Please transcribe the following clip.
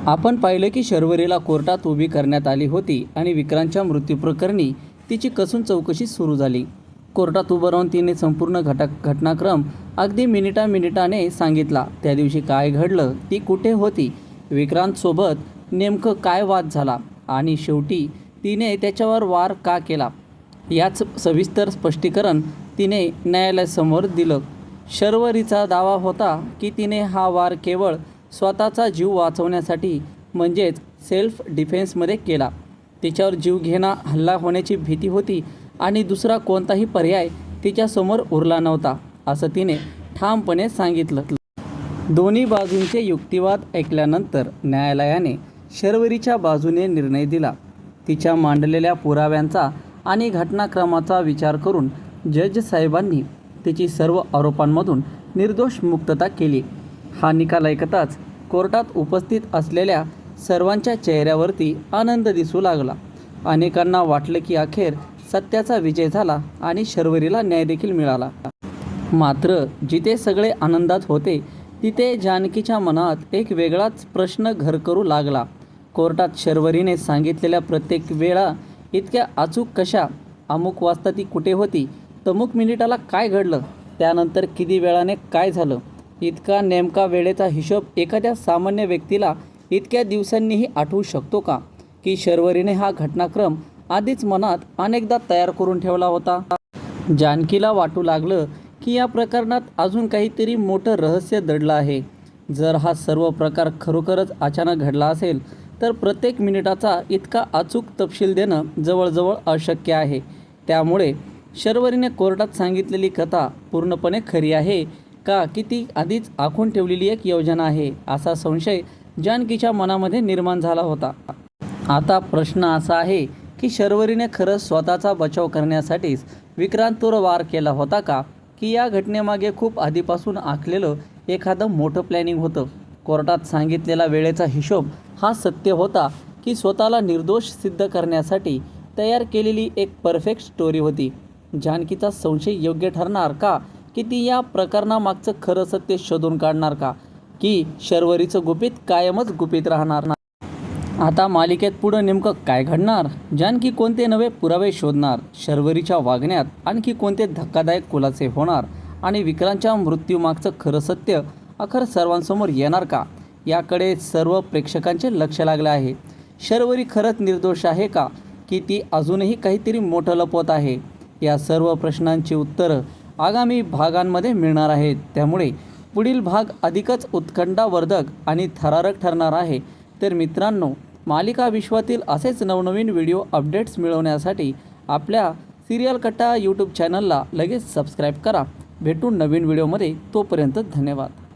आपण पाहिलं की शर्वरीला कोर्टात उभी करण्यात आली होती आणि विक्रांतच्या मृत्यूप्रकरणी तिची कसून चौकशी सुरू झाली। कोर्टात उभं राहून तिने संपूर्ण घटनाक्रम अगदी मिनिटाने सांगितला। त्या दिवशी काय घडलं, ती कुठे होती, विक्रांतसोबत नेमकं काय वाद झाला आणि शेवटी तिने त्याच्यावर वार का केला, याच सविस्तर स्पष्टीकरण तिने न्यायालयासमोर दिलं। शर्वरीचा दावा होता की तिने हा वार केवळ स्वतःचा जीव वाचवण्यासाठी म्हणजेच सेल्फ डिफेन्समध्ये केला। तिच्यावर जीवघेणा हल्ला होण्याची भीती होती आणि दुसरा कोणताही पर्याय तिच्यासमोर उरला नव्हता, असं तिने ठामपणे सांगितलं। दोन्ही बाजूंचे युक्तिवाद ऐकल्यानंतर न्यायालयाने शर्वरीच्या बाजूने निर्णय दिला। तिच्या मांडलेल्या पुराव्यांचा आणि घटनाक्रमाचा विचार करून जज साहेबांनी तिची सर्व आरोपांमधून निर्दोष मुक्तता केली। हा निकाल ऐकताच कोर्टात उपस्थित असलेल्या सर्वांच्या चेहऱ्यावरती आनंद दिसू लागला। अनेकांना वाटलं की अखेर सत्याचा विजय झाला आणि शर्वरीला न्याय देखील मिळाला। मात्र जिथे सगळे आनंदात होते तिथे जानकीच्या मनात एक वेगळाच प्रश्न घर करू लागला। कोर्टात शर्वरीने सांगितलेल्या प्रत्येक वेळा इतक्या अचूक कशा? अमुक वाजता ती कुठे होती? तमुक मिनिटाला काय घडलं? त्यानंतर किती वेळाने काय झालं? इतका नेमका वेळेचा हिशोब एखाद्या सामान्य व्यक्तीला इतक्या दिवसांनीही आठवू शकतो का? की शर्वरीने हा घटनाक्रम आधीच मनात अनेकदा तयार करून ठेवला होता? जानकीला वाटू लागलं की या प्रकरणात अजून काहीतरी मोठं रहस्य दडलं आहे। जर हा सर्व प्रकार खरोखरच अचानक घडला असेल तर प्रत्येक मिनिटाचा इतका अचूक तपशील देणं जवळजवळ अशक्य आहे। त्यामुळे शर्वरीने कोर्टात सांगितलेली कथा पूर्णपणे खरी आहे का, की ती आधीच आखून ठेवलेली एक योजना आहे, असा संशय जानकीच्या मनामध्ये निर्माण झाला होता। आता प्रश्न असा आहे की शर्वरीने खरंच स्वतःचा बचाव करण्यासाठीच विक्रांतवर वार केला होता का, की या घटनेमागे खूप आधीपासून आखलेलं एखादं मोठं प्लॅनिंग होतं? कोर्टात सांगितलेला वेळेचा हिशोब हा सत्य होता की स्वतःला निर्दोष सिद्ध करण्यासाठी तयार केलेली एक परफेक्ट स्टोरी होती? जानकीचा संशय योग्य ठरणार का, की ती या प्रकरणामागचं खरं सत्य शोधून काढणार का, की शर्वरीचं गुपित कायमच गुपित राहणार? आता मालिकेत पुढं नेमकं काय घडणार? जानकी कोणते नवे पुरावे शोधणार? शर्वरीच्या वागण्यात आणखी कोणते धक्कादायक खुलासे होणार? आणि विक्रांतच्या मृत्यूमागचं खरं सत्य अखेर सर्वांसमोर येणार का? याकडे सर्व प्रेक्षकांचे लक्ष लागले आहे। शर्वरी खरंच निर्दोष आहे का, की ती अजूनही काहीतरी मोठं लपवत आहे? या सर्व प्रश्नांची उत्तरं आगामी भागांमध्ये मिळणार आहेत। त्यामुळे पुढील भाग अधिकच उत्कंठावर्धक आणि थरारक ठरणार आहे। तर मित्रांनो, मालिका विश्वातील असेच नवनवीन व्हिडिओ अपडेट्स मिळवण्यासाठी आपल्या सिरियल कट्टा यूट्यूब चॅनलला लगेच सबस्क्राईब करा। भेटू नवीन व्हिडिओमध्ये, तोपर्यंत धन्यवाद।